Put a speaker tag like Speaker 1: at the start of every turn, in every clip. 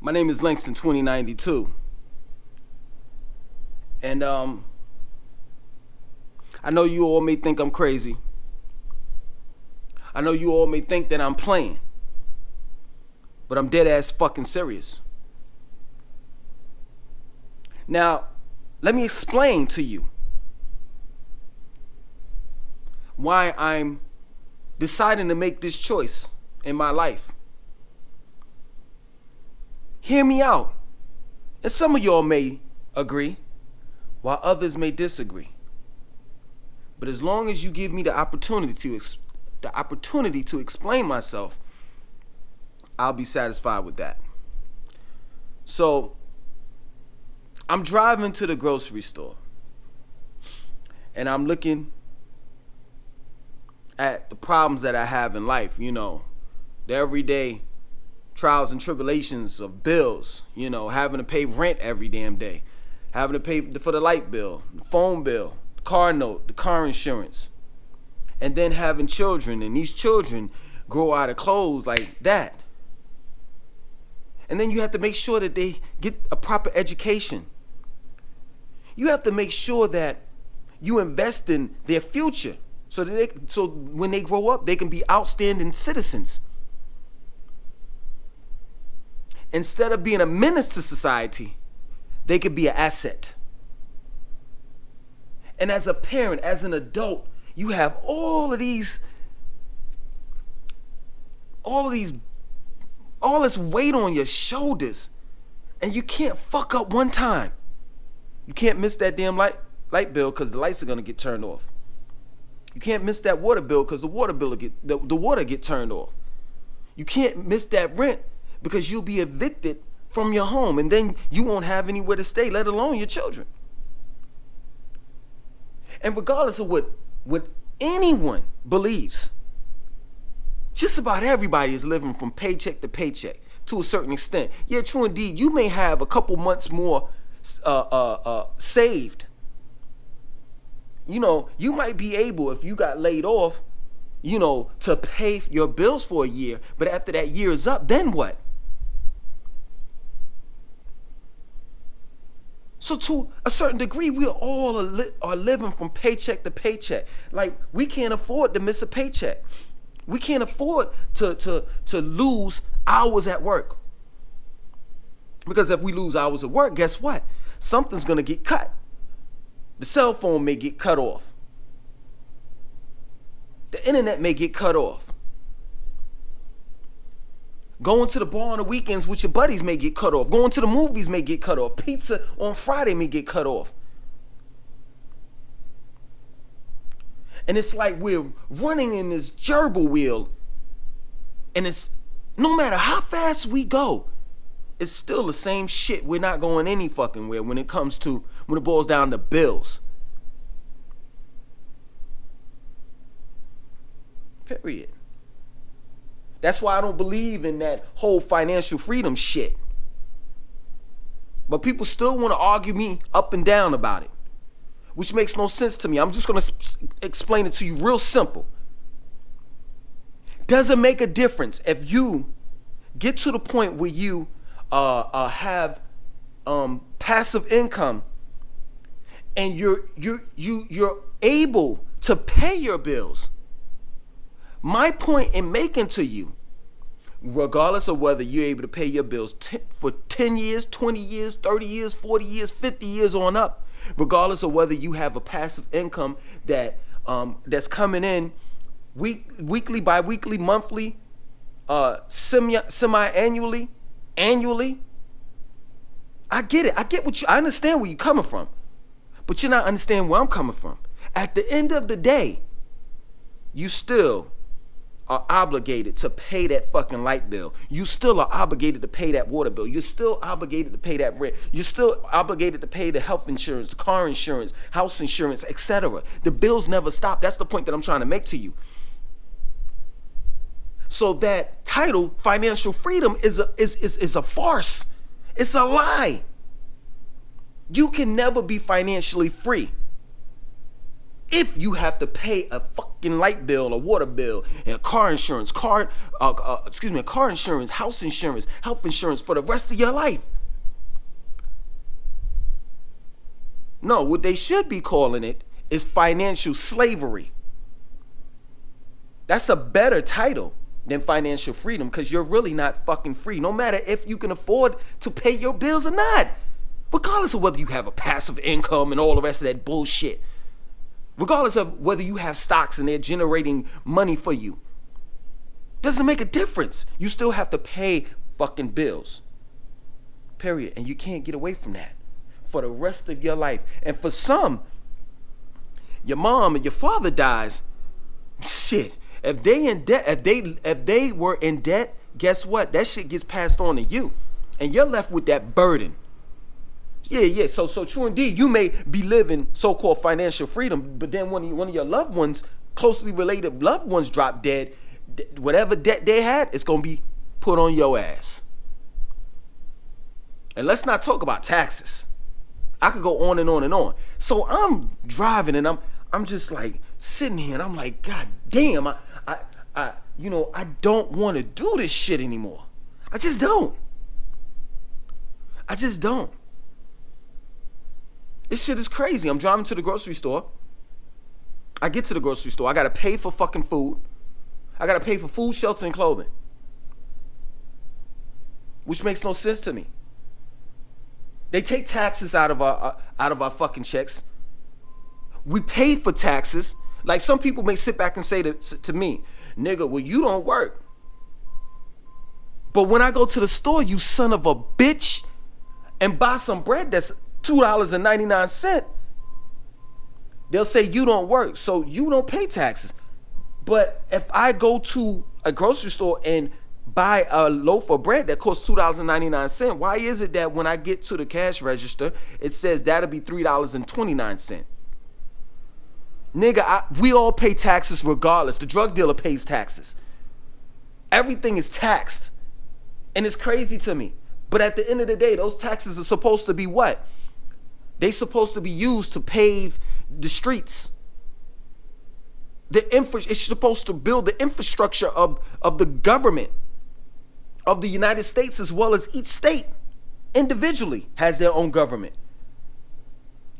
Speaker 1: My name is Langston 2092. And I know you all may think I'm crazy. I know you all may think that I'm playing. But I'm dead ass fucking serious. Now, let me explain to you why I'm deciding to make this choice in my life. Hear me out. And some of y'all may agree, while others may disagree. But as long as you give me the opportunity to explain myself, I'll be satisfied with that. So, I'm driving to the grocery store, and I'm looking at the problems that I have in life, the everyday trials and tribulations of bills, having to pay rent every damn day, having to pay for the light bill, the phone bill, the car note, the car insurance, and then having children, and these children grow out of clothes like that. And then you have to make sure that they get a proper education. You have to make sure that you invest in their future so when they grow up, they can be outstanding citizens. Instead of being a menace to society, they could be an asset. And as a parent, as an adult, you have all this weight on your shoulders, and you can't fuck up one time. You can't miss that damn light bill because the lights are gonna get turned off. You can't miss that water bill because the water get turned off. You can't miss that rent because you'll be evicted from your home, and then you won't have anywhere to stay, let alone your children. And regardless of what anyone believes, just about everybody is living from paycheck to paycheck to a certain extent. Yeah, true indeed. You may have a couple months more saved. You might be able, if you got laid off, to pay your bills for a year. But after that year is up, then what? So to a certain degree, we all are living from paycheck to paycheck. Like, we can't afford to miss a paycheck. We can't afford to lose hours at work. Because if we lose hours at work, guess what? Something's going to get cut. The cell phone may get cut off. The internet may get cut off. Going to the bar on the weekends with your buddies may get cut off. Going to the movies may get cut off. Pizza on Friday may get cut off. And it's like we're running in this gerbil wheel. And it's no matter how fast we go, it's still the same shit. We're not going any fucking where when it boils down to bills. Period. That's why I don't believe in that whole financial freedom shit. But people still want to argue me up and down about it, which makes no sense to me. I'm just going to explain it to you real simple. Does it make a difference if you get to the point where you have passive income and you're able to pay your bills? My point in making to you, regardless of whether you're able to pay your bills for 10 years, 20 years, 30 years, 40 years, 50 years on up, regardless of whether you have a passive income that's coming in weekly, bi-weekly, monthly, semi-annually, annually, I get it. I understand where you're coming from, but you're not understanding where I'm coming from. At the end of the day, you still are obligated to pay that fucking light bill. You still are obligated to pay that water bill. You're still obligated to pay that rent. You're still obligated to pay the health insurance, car insurance, house insurance, etc. The bills never stop. That's the point that I'm trying to make to you. So that title, financial freedom, is a farce. It's a lie. You can never be financially free. If you have to pay a fucking light bill, a water bill, and a car insurance, car insurance, house insurance, health insurance for the rest of your life. No, what they should be calling it is financial slavery. That's a better title than financial freedom, because you're really not fucking free, no matter if you can afford to pay your bills or not. Regardless of whether you have a passive income and all the rest of that bullshit. Regardless of whether you have stocks and they're generating money for you. Doesn't make a difference. You still have to pay fucking bills. Period. And you can't get away from that for the rest of your life. And for some, your mom and your father dies. Shit. If they in debt, if they were in debt, guess what? That shit gets passed on to you. And you're left with that burden. Yeah. So true indeed. You may be living so-called financial freedom, but then when one of your loved ones, closely related loved ones, drop dead, whatever debt they had, it's gonna be put on your ass. And let's not talk about taxes. I could go on and on and on. So I'm driving and I'm just like sitting here and I'm like, God damn, I don't want to do this shit anymore. I just don't. This shit is crazy. I'm driving to the grocery store. I get to the grocery store. I got to pay for fucking food. I got to pay for food, shelter, and clothing. Which makes no sense to me. They take taxes out of our fucking checks. We pay for taxes. Like some people may sit back and say to me, nigga, well, you don't work. But when I go to the store, you son of a bitch, and buy some bread that's $2.99, they'll say you don't work, so you don't pay taxes. But if I go to a grocery store and buy a loaf of bread that costs $2.99, why is it that when I get to the cash register, it says that'll be $3.29? Nigga, we all pay taxes regardless. The drug dealer pays taxes. Everything is taxed. And it's crazy to me. But at the end of the day, those taxes are supposed to be what? They're supposed to be used to pave the streets. It's supposed to build the infrastructure of the government of the United States, as well as each state individually has their own government.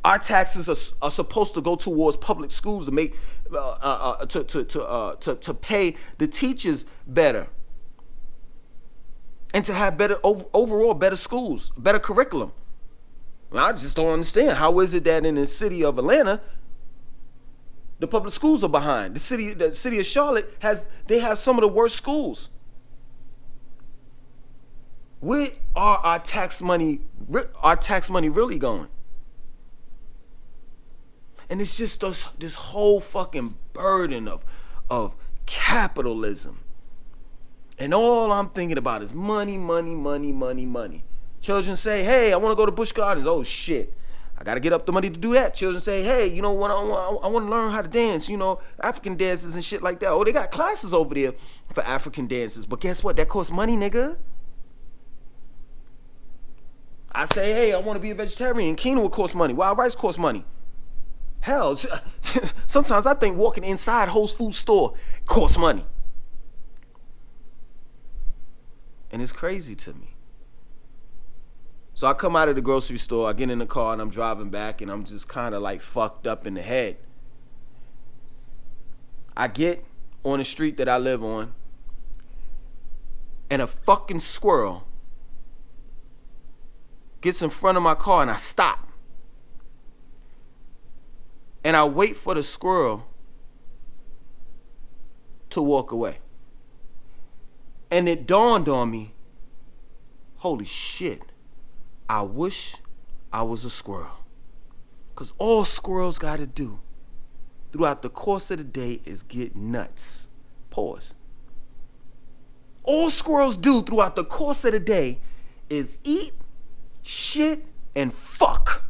Speaker 1: Our taxes are supposed to go towards public schools to make to pay the teachers better, and to have better overall better schools, better curriculum. I just don't understand, how is it that in the city of Atlanta, the public schools are behind? The city of Charlotte have some of the worst schools. Where are our tax money really going? And it's just this whole fucking burden of capitalism. And all I'm thinking about is money. Children say, hey, I want to go to Busch Gardens. Oh, shit. I got to get up the money to do that. Children say, hey, you know what? I want to learn how to dance, African dances and shit like that. Oh, they got classes over there for African dances. But guess what? That costs money, nigga. I say, hey, I want to be a vegetarian. Quinoa would cost money. Wild rice costs money. Hell, sometimes I think walking inside Whole Foods store costs money. And it's crazy to me. So I come out of the grocery store, I get in the car, and I'm driving back, and I'm just kind of like fucked up in the head. I get on the street that I live on, and a fucking squirrel gets in front of my car, and I stop. And I wait for the squirrel to walk away. And it dawned on me, holy shit, I wish I was a squirrel. Because all squirrels got to do throughout the course of the day is get nuts. Pause. All squirrels do throughout the course of the day is eat, shit, and fuck.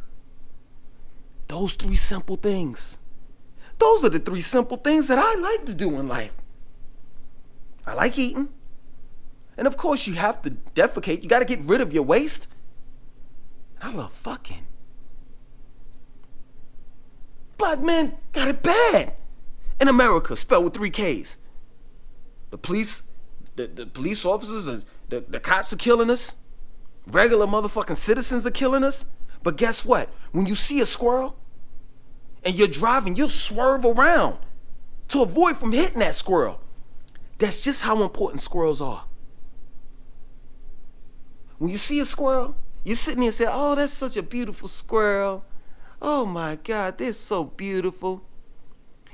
Speaker 1: Those three simple things. Those are the three simple things that I like to do in life. I like eating. And of course you have to defecate. You got to get rid of your waste. And I love fucking. Black men got it bad in America, spelled with 3 Ks. The police, the police officers, the cops are killing us. Regular motherfucking citizens are killing us. But guess what? When you see a squirrel and you're driving, you'll swerve around to avoid from hitting that squirrel. That's just how important squirrels are. When you see a squirrel, you're sitting there and say, oh, that's such a beautiful squirrel. Oh my God, they're so beautiful.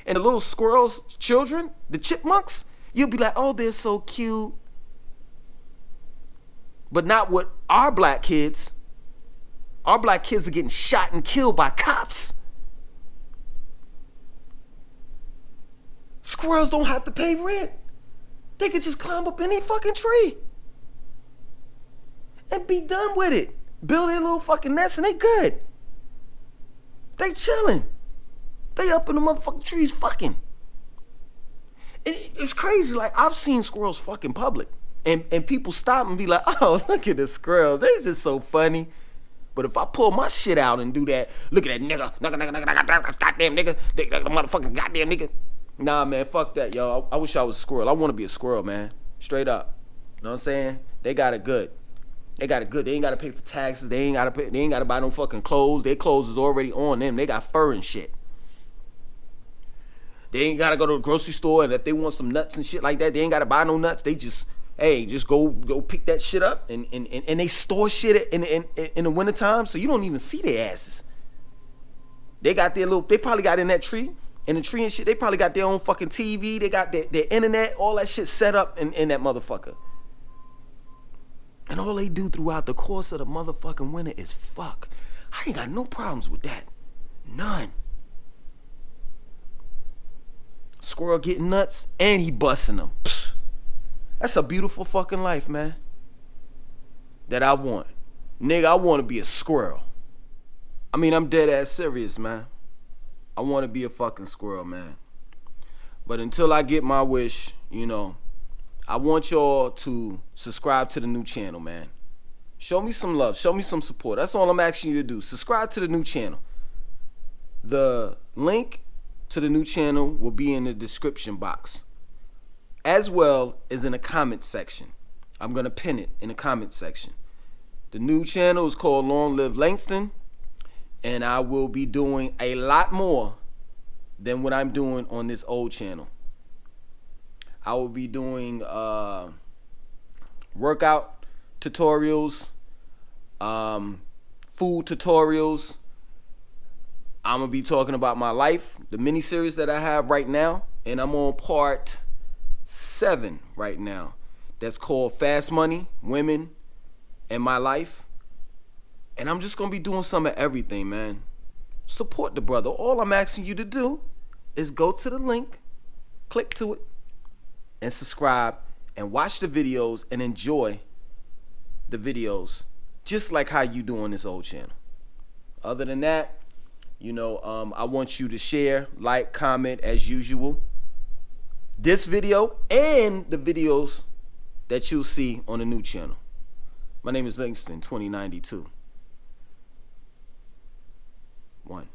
Speaker 1: And the little squirrels' children, the chipmunks, you'll be like, oh, they're so cute. But not with our black kids. Our black kids are getting shot and killed by cops. Squirrels don't have to pay rent. They could just climb up any fucking tree and be done with it. Build their little fucking nest and they good. They chilling. They up in the motherfucking trees fucking. It's crazy. Like, I've seen squirrels fucking public. And people stop and be like, oh, look at the squirrels. They're just so funny. But if I pull my shit out and do that, look at that nigga, goddamn nigga, the motherfucking goddamn nigga. Nah, man, fuck that, yo. I wish I was a squirrel. I want to be a squirrel, man. Straight up. You know what I'm saying? They got it good. They got it good. They ain't got to pay for taxes. They ain't got to buy no fucking clothes. Their clothes is already on them. They got fur and shit. They ain't got to go to the grocery store, and if they want some nuts and shit like that, they ain't got to buy no nuts. They just, hey, just go pick that shit up, and they store shit in the wintertime, so you don't even see their asses. They got their little, they probably got in that tree, and shit, they probably got their own fucking TV. They got their internet, all that shit set up in that motherfucker. And all they do throughout the course of the motherfucking winter is fuck. I ain't got no problems with that. None. Squirrel getting nuts and he busting them. Pfft. That's a beautiful fucking life, man. That I want. Nigga, I want to be a squirrel. I mean, I'm dead ass serious, man. I want to be a fucking squirrel, man. But until I get my wish, you know, I want y'all to subscribe to the new channel, man. Show me some love. Show me some support. That's all I'm asking you to do. Subscribe to the new channel. The link to the new channel will be in the description box, as well as in the comment section. I'm going to pin it in the comment section. The new channel is called Long Live Langston, and I will be doing a lot more than what I'm doing on this old channel. I will be doing workout tutorials, food tutorials. I'm going to be talking about my life, the mini-series that I have right now, and I'm on part 7 right now. That's called Fast Money, Women, and My Life. And I'm just going to be doing some of everything, man. Support the brother. All I'm asking you to do is go to the link, click to it, and subscribe, and watch the videos and enjoy the videos just like how you do on this old channel. Other than that, you know, I want you to share, like, comment as usual. This video and the videos that you'll see on the new channel. My name is Langston 2092. 1.